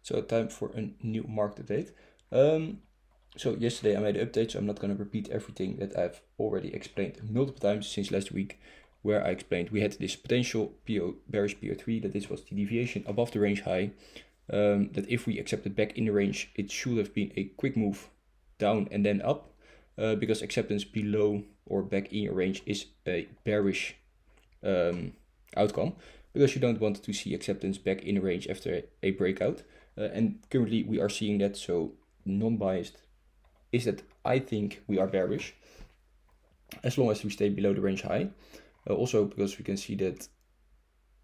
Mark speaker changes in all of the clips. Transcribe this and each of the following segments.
Speaker 1: So time for a new market update. So yesterday I made an update, so I'm not going to repeat everything that I've already explained multiple times since last week, where I explained we had this potential bearish Po3, that this was the deviation above the range high, that if we accepted back in the range, it should have been a quick move down and then up, because acceptance below or back in your range is a bearish outcome, because you don't want to see acceptance back in the range after a breakout. And currently we are seeing that, so non-biased is that I think we are bearish as long as we stay below the range high. Also because we can see that,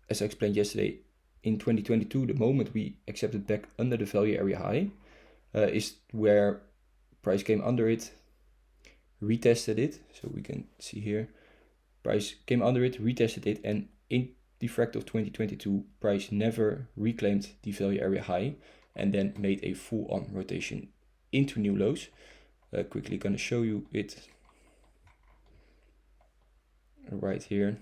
Speaker 1: as I explained yesterday, in 2022, the moment we accepted back under the value area high is where price came under it, retested it. So we can see here, price came under it, retested it, and in the fractal of 2022, price never reclaimed the value area high and then made a full-on rotation into new lows. Quickly gonna show you it right here.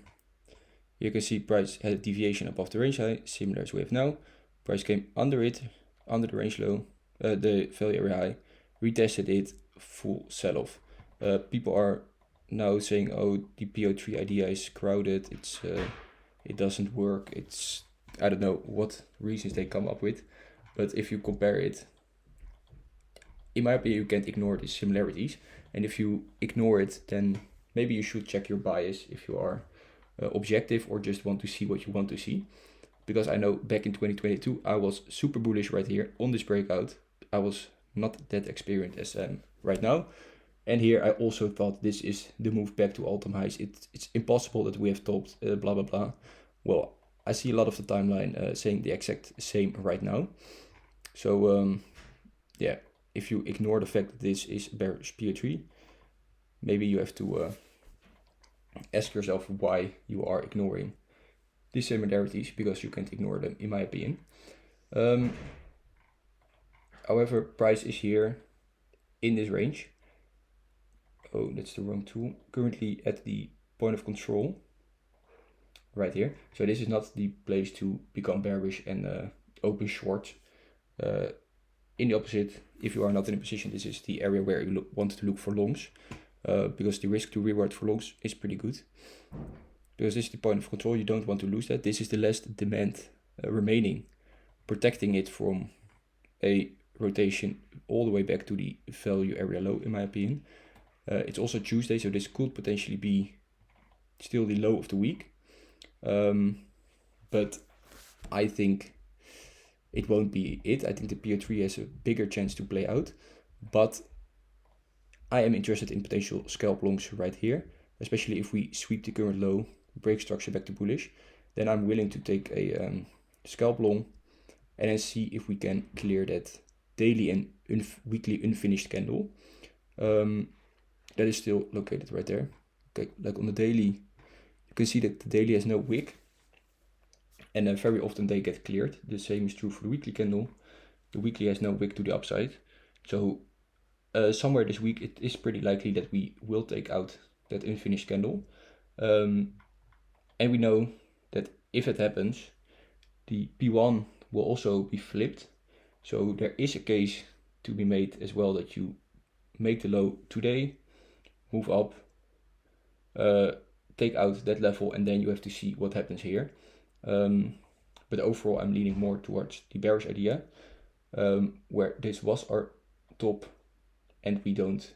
Speaker 1: You can see price had a deviation above the range high, similar as we have now. Price came under it, under the range low, the value area high, retested it, full sell-off. People are now saying, oh, the Po3 idea is crowded, it doesn't work, it's, I don't know what reasons they come up with, but if you compare it, in my opinion, you can't ignore these similarities, and if you ignore it, then maybe you should check your bias if you are objective or just want to see what you want to see. Because I know back in 2022, I was super bullish right here on this breakout. I was not that experienced as right now. And here I also thought this is the move back to all-time highs. It's impossible that we have topped blah, blah, blah. Well, I see a lot of the timeline saying the exact same right now. So yeah, if you ignore the fact that this is bearish Po3, maybe you have to ask yourself why you are ignoring these similarities, because you can't ignore them, in my opinion. However, price is here in this range. Oh, that's the wrong tool. Currently at the point of control right here. So this is not the place to become bearish and open short. In the opposite, if you are not in a position, this is the area where you want to look for longs, because the risk to reward for longs is pretty good. Because this is the point of control, you don't want to lose that. This is the last demand remaining, protecting it from a rotation all the way back to the value area low, in my opinion. It's also Tuesday, so this could potentially be still the low of the week. But I think it won't be it. I think the Po3 has a bigger chance to play out. But I am interested in potential scalp longs right here, especially if we sweep the current low, break structure back to bullish. Then I'm willing to take a scalp long and then see if we can clear that daily and weekly unfinished candle. That is still located right there. Okay, like on the daily, you can see that the daily has no wick, and very often they get cleared. The same is true for the weekly candle. The weekly has no wick to the upside. So somewhere this week it is pretty likely that we will take out that unfinished candle. And we know that if it happens, the P1 will also be flipped. So there is a case to be made as well that you make the low today, move up, take out that level, and then you have to see what happens here. But overall I'm leaning more towards the bearish idea, where this was our top and we don't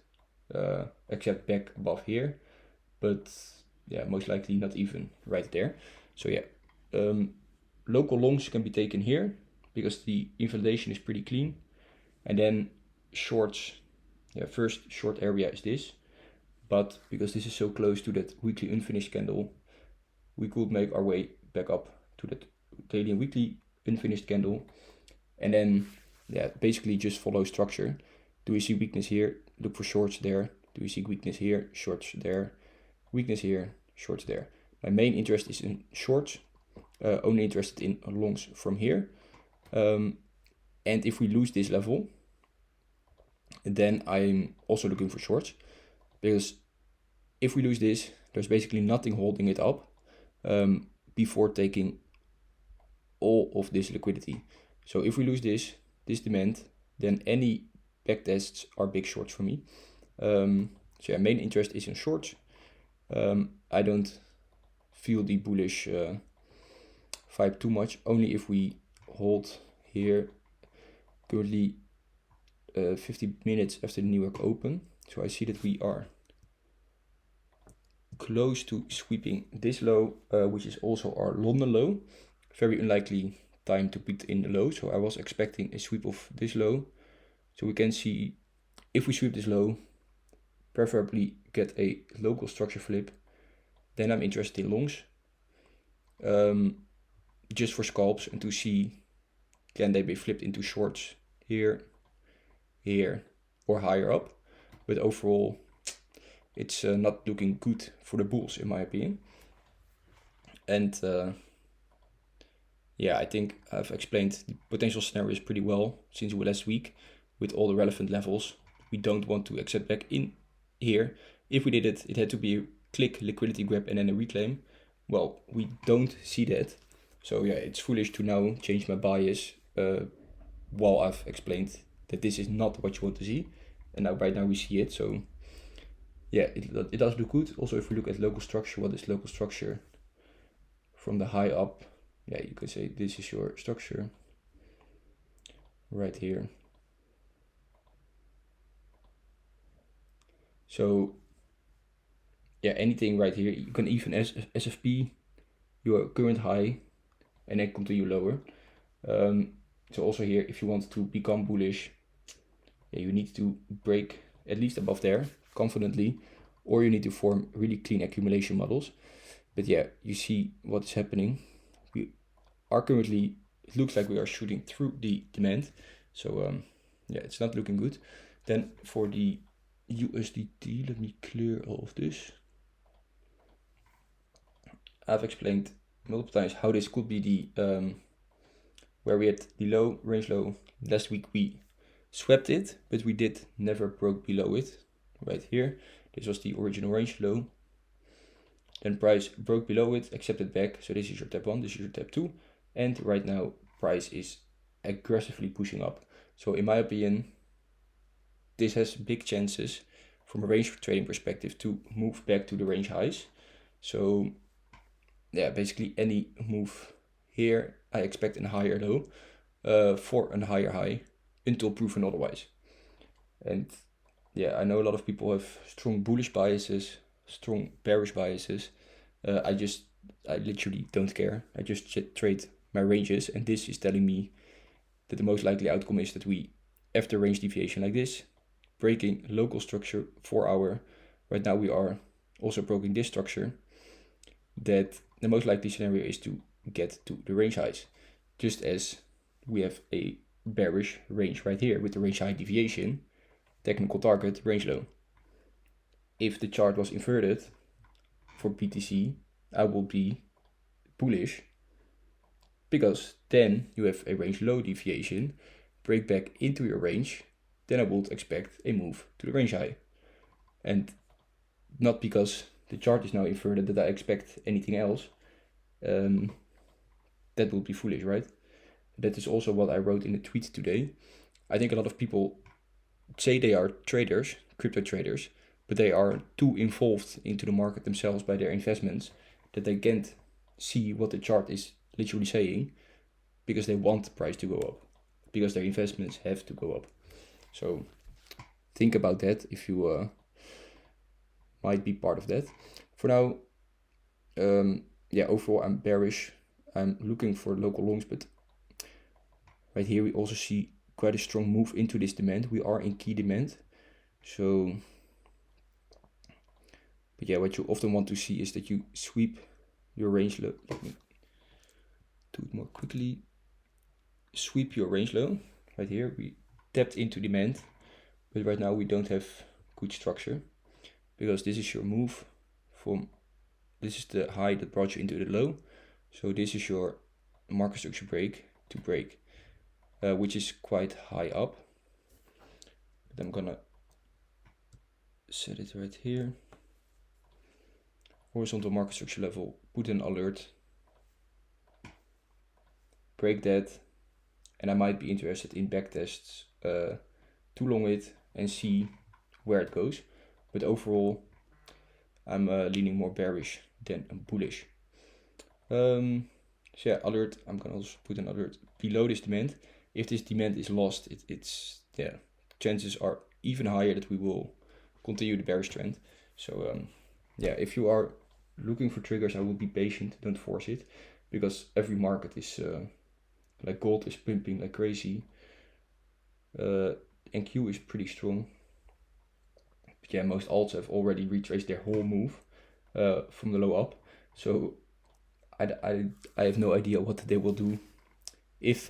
Speaker 1: accept back above here, but yeah, most likely not even right there. So yeah, local longs can be taken here because the invalidation is pretty clean. And then shorts, yeah, first short area is this, but because this is so close to that weekly unfinished candle, we could make our way back up to that daily and weekly unfinished candle, and then yeah, basically just follow structure. Do we see weakness here? Look for shorts there. Do we see weakness here? Shorts there. Weakness here, shorts there. My main interest is in shorts, only interested in longs from here. And if we lose this level, then I'm also looking for shorts, because if we lose this, there's basically nothing holding it up before taking all of this liquidity. So if we lose this, this demand, then any backtests are big shorts for me. So yeah, main interest is in shorts. I don't feel the bullish vibe too much, only if we hold here currently 50 minutes after the New York Open. So I see that we are close to sweeping this low, which is also our London low. Very unlikely time to put in the low, so I was expecting a sweep of this low. So we can see if we sweep this low, preferably get a local structure flip, then I'm interested in longs, just for scalps and to see can they be flipped into shorts here, here, or higher up. But overall, it's not looking good for the bulls in my opinion. And yeah, I think I've explained the potential scenarios pretty well since last week with all the relevant levels. We don't want to accept back in here. If we did it, it had to be a click, liquidity grab, and then a reclaim. Well, we don't see that. So yeah, it's foolish to now change my bias while I've explained that this is not what you want to see. And now right now we see it. So yeah, it does look good. Also, if we look at local structure, what is local structure? From the high up, yeah, you could say this is your structure right here. So yeah, anything right here, you can even SFP your current high and then continue lower. So also here, if you want to become bullish, yeah, you need to break at least above there confidently, or you need to form really clean accumulation models. But yeah, you see what's happening. We are currently, it looks like we are shooting through the demand. So yeah, it's not looking good. Then for the USDT, let me clear all of this. I've explained multiple times how this could be the where we had the low, range low. Last week we swept it, but we did never broke below it. Right here, this was the original range low. Then price broke below it, accepted back. So this is your tap 1, this is your tap 2. And right now price is aggressively pushing up. So in my opinion, this has big chances from a range trading perspective to move back to the range highs. So yeah, basically any move here, I expect a higher low for a higher high until proven otherwise. And yeah, I know a lot of people have strong bullish biases, strong bearish biases. I literally don't care. I just trade my ranges, and this is telling me that the most likely outcome is that we, after range deviation like this, breaking local structure 4 hour, right now we are also breaking this structure, that the most likely scenario is to get to the range highs, just as we have a bearish range right here with the range high deviation, technical target, range low. If the chart was inverted for BTC, I will be bullish, because then you have a range low deviation, break back into your range, then I would expect a move to the range high. And not because the chart is now inverted that I expect anything else. That would be foolish, right? That is also what I wrote in a tweet today. I think a lot of people say they are traders, crypto traders, but they are too involved into the market themselves by their investments that they can't see what the chart is literally saying, because they want the price to go up, because their investments have to go up. So think about that if you might be part of that. For now, yeah, overall I'm bearish. I'm looking for local longs, but right here we also see quite a strong move into this demand. We are in key demand. So, but yeah, what you often want to see is that you sweep your range low. Let me do it more quickly. Sweep your range low. Right here we tapped into demand, but right now we don't have good structure, because this is your move from, this is the high that brought you into the low. So this is your market structure break to break, which is quite high up. But I'm gonna set it right here. Horizontal market structure level, put an alert, break that, and I might be interested in backtests to long it and see where it goes. But overall, I'm leaning more bearish than bullish. So yeah, alert. I'm gonna also put an alert below this demand. If this demand is lost, it's chances are even higher that we will continue the bearish trend. So yeah, if you are looking for triggers, I would be patient. Don't force it, because every market is like gold is pumping like crazy. NQ is pretty strong. But yeah, most alts have already retraced their whole move from the low up. So I have no idea what they will do. If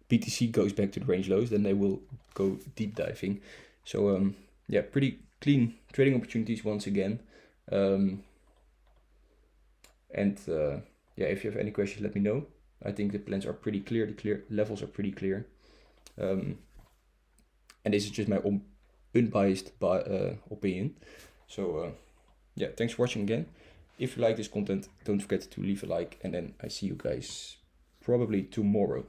Speaker 1: BTC goes back to the range lows, then they will go deep diving. So yeah, pretty clean trading opportunities once again. Yeah, if you have any questions, let me know. I think the plans are pretty clear. The clear levels are pretty clear. And this is just my unbiased opinion. So yeah, thanks for watching again. If you like this content, don't forget to leave a like, and then I see you guys probably tomorrow.